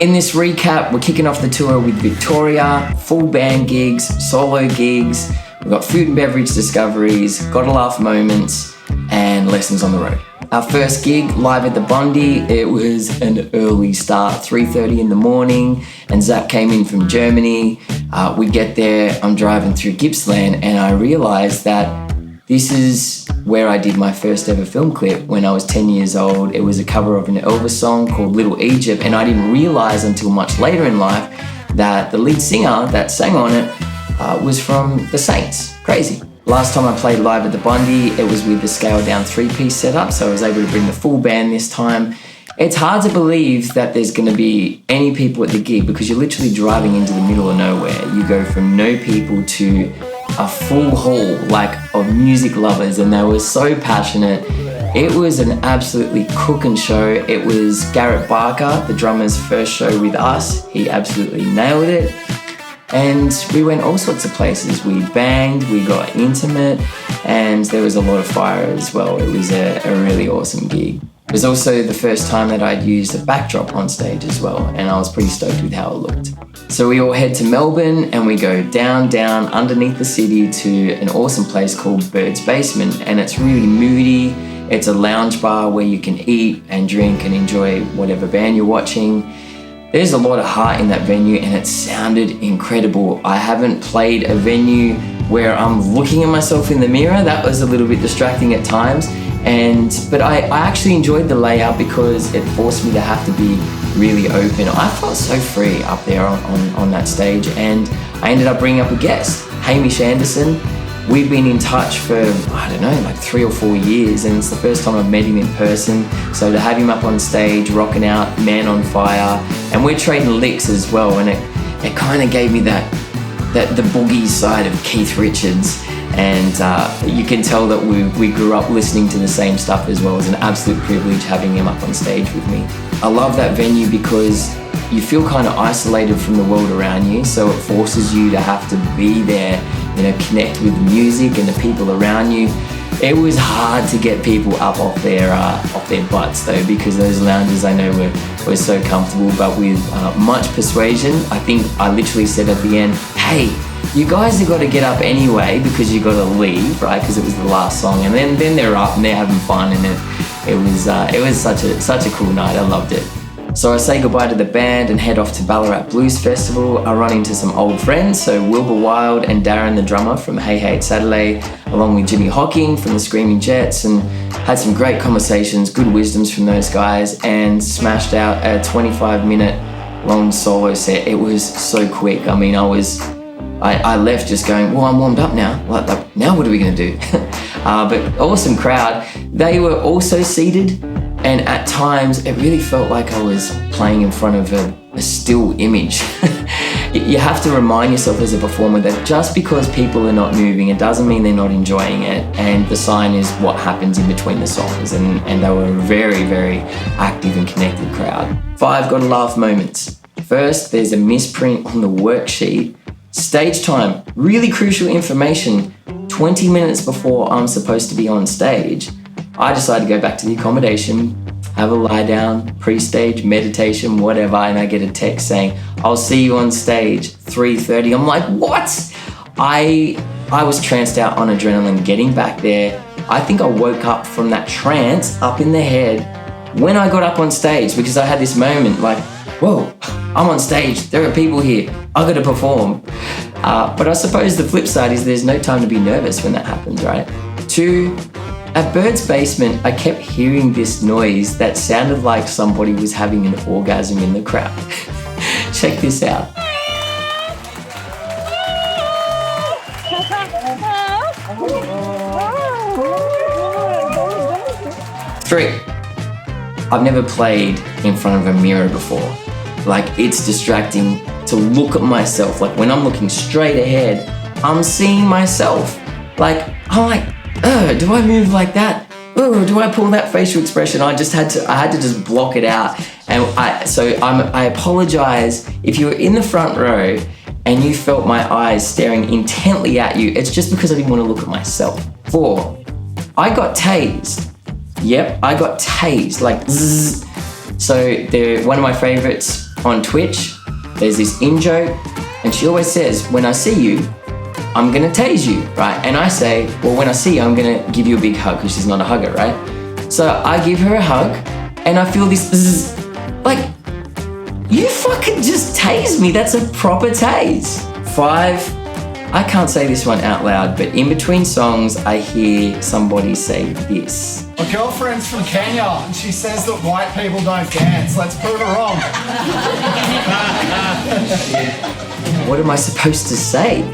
In this recap, we're kicking off the tour with Victoria, full band gigs, solo gigs, we've got food and beverage discoveries, Gotta Laugh moments, and lessons on the road. Our first gig, live at the Bondi, it was an early start, 3:30 in the morning, and Zach came in from Germany. We get there, I'm driving through Gippsland, and I realised that this is where I did my first ever film clip when I was 10 years old. It was a cover of an Elvis song called Little Egypt, and I didn't realise until much later in life that the lead singer that sang on it was from The Saints. Crazy. Last time I played live at the Bondi, it was with the scaled down 3-piece setup, so I was able to bring the full band this time. It's hard to believe that there's going to be any people at the gig because you're literally driving into the middle of nowhere. You go from no people to a full hall of music lovers, and they were so passionate. It was an absolutely cooking show. It was Garrett Barker, the drummer's first show with us. He absolutely nailed it. And we went all sorts of places. We banged, we got intimate, and there was a lot of fire as well. It was a really awesome gig. It was also the first time that I'd used a backdrop on stage as well, and I was pretty stoked with how it looked. So we all head to Melbourne and we go down underneath the city to an awesome place called Bird's Basement, and it's really moody. It's a lounge bar where you can eat and drink and enjoy whatever band you're watching. There's a lot of heart in that venue and it sounded incredible. I haven't played a venue where I'm looking at myself in the mirror. That was a little bit distracting at times. But I actually enjoyed the layout because it forced me to have to be really open. I felt so free up there on that stage, and I ended up bringing up a guest, Hamish Anderson. We've been in touch for, 3 or 4 years, and it's the first time I've met him in person. So to have him up on stage, rocking out, Man on Fire, and we're trading licks as well, and it kind of gave me the boogie side of Keith Richards. And you can tell that we grew up listening to the same stuff as well. It was an absolute privilege having him up on stage with me. I love that venue because you feel kind of isolated from the world around you, so it forces you to have to be there, connect with the music and the people around you. It was hard to get people up off their butts though, because those lounges I know were so comfortable, but with much persuasion, I think I literally said at the end, hey, you guys have got to get up anyway because you got to leave, right? Because it was the last song, and then they're up and they're having fun, and it was such a cool night. I loved it. So I say goodbye to the band and head off to Ballarat Blues Festival. I run into some old friends, so Wilbur Wild and Darren the drummer from Hey Hey It's Saturday, along with Jimmy Hocking from the Screaming Jets, and had some great conversations, good wisdoms from those guys, and smashed out a 25-minute long solo set. It was so quick. I mean, I left just going, well, I'm warmed up now. Now what are we going to do? But awesome crowd. They were also seated, and at times it really felt like I was playing in front of a still image. You have to remind yourself as a performer that just because people are not moving, it doesn't mean they're not enjoying it. And the sign is what happens in between the songs. And they were a very, very active and connected crowd. 5 Gotta Laugh moments. First, there's a misprint on the worksheet. Stage time, really crucial information. 20 minutes before I'm supposed to be on stage, I decided to go back to the accommodation, have a lie down, pre-stage, meditation, whatever, and I get a text saying, I'll see you on stage, 3:30. I'm like, what? I was tranced out on adrenaline getting back there. I think I woke up from that trance up in the head when I got up on stage, because I had this moment like, whoa, I'm on stage, there are people here, I gotta perform. But I suppose the flip side is there's no time to be nervous when that happens, right? 2, at Bird's Basement, I kept hearing this noise that sounded like somebody was having an orgasm in the crowd. Check this out. Three, I've never played in front of a mirror before. It's distracting to look at myself. When I'm looking straight ahead, I'm seeing myself. I'm like, do I move like that? Do I pull that facial expression? I had to just block it out. And I apologize if you were in the front row and you felt my eyes staring intently at you. It's just because I didn't want to look at myself. 4, I got tased. Yep, I got tased, zzz. So one of my favorites, on Twitch, there's this in-joke, and she always says, when I see you, I'm gonna tase you, right? And I say, well, when I see you, I'm gonna give you a big hug, because she's not a hugger, right? So I give her a hug, and I feel this is like, you fucking just tased me. That's a proper tase. 5, I can't say this one out loud, but in between songs, I hear somebody say this. My girlfriend's from Kenya, and she says that white people don't dance. Let's prove her wrong. What am I supposed to say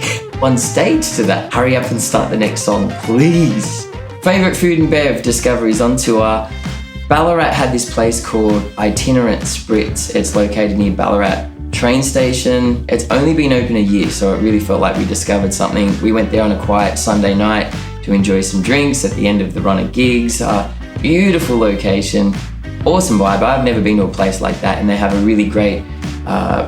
on stage to that? Hurry up and start the next song, please. Favorite food and bev discoveries on tour. Ballarat had this place called Itinerant Spritz. It's located near Ballarat train station. It's only been open a year, so it really felt like we discovered something. We went there on a quiet Sunday night to enjoy some drinks at the end of the run of gigs. Beautiful location, awesome vibe. I've never been to a place like that, and they have a really great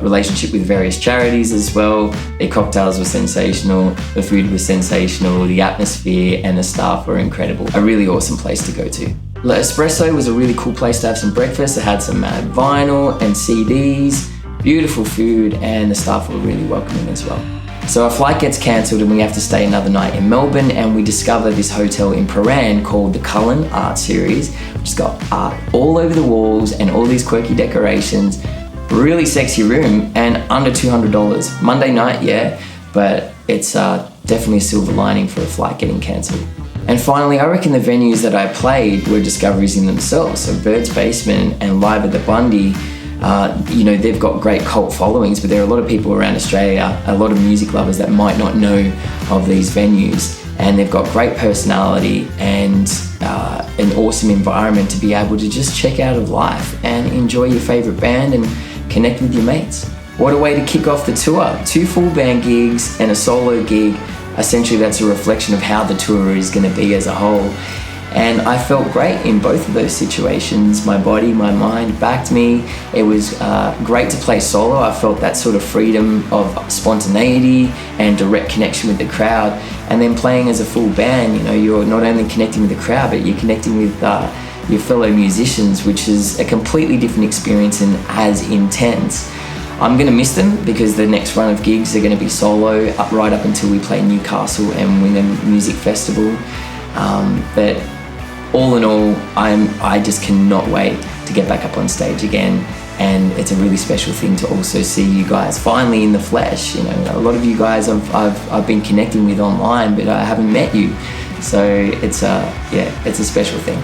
relationship with various charities as well. Their cocktails were sensational, the food was sensational, the atmosphere and the staff were incredible. A really awesome place to go to. La Espresso was a really cool place to have some breakfast. It had some vinyl and CDs, beautiful food, and the staff were really welcoming as well. So our flight gets cancelled and we have to stay another night in Melbourne, and we discover this hotel in Prahran called the Cullen Art Series, which has got art all over the walls and all these quirky decorations. Really sexy room and under $200. Monday night, yeah, but it's definitely a silver lining for a flight getting cancelled. And finally, I reckon the venues that I played were discoveries in themselves. So Bird's Basement and Live at the Bundy, they've got great cult followings, but there are a lot of people around Australia, a lot of music lovers that might not know of these venues, and they've got great personality and an awesome environment to be able to just check out of life and enjoy your favourite band and connect with your mates. What a way to kick off the tour. 2 full band gigs and a solo gig. Essentially, that's a reflection of how the tour is going to be as a whole. And I felt great in both of those situations. My body, my mind backed me. It was great to play solo. I felt that sort of freedom of spontaneity and direct connection with the crowd. And then playing as a full band, you're not only connecting with the crowd, but you're connecting with your fellow musicians, which is a completely different experience and as intense. I'm going to miss them because the next run of gigs are going to be solo right up until we play Newcastle and Wingham Music Festival. But all in all, I just cannot wait to get back up on stage again, and it's a really special thing to also see you guys finally in the flesh. A lot of you guys I've been connecting with online, but I haven't met you, so it's a special thing.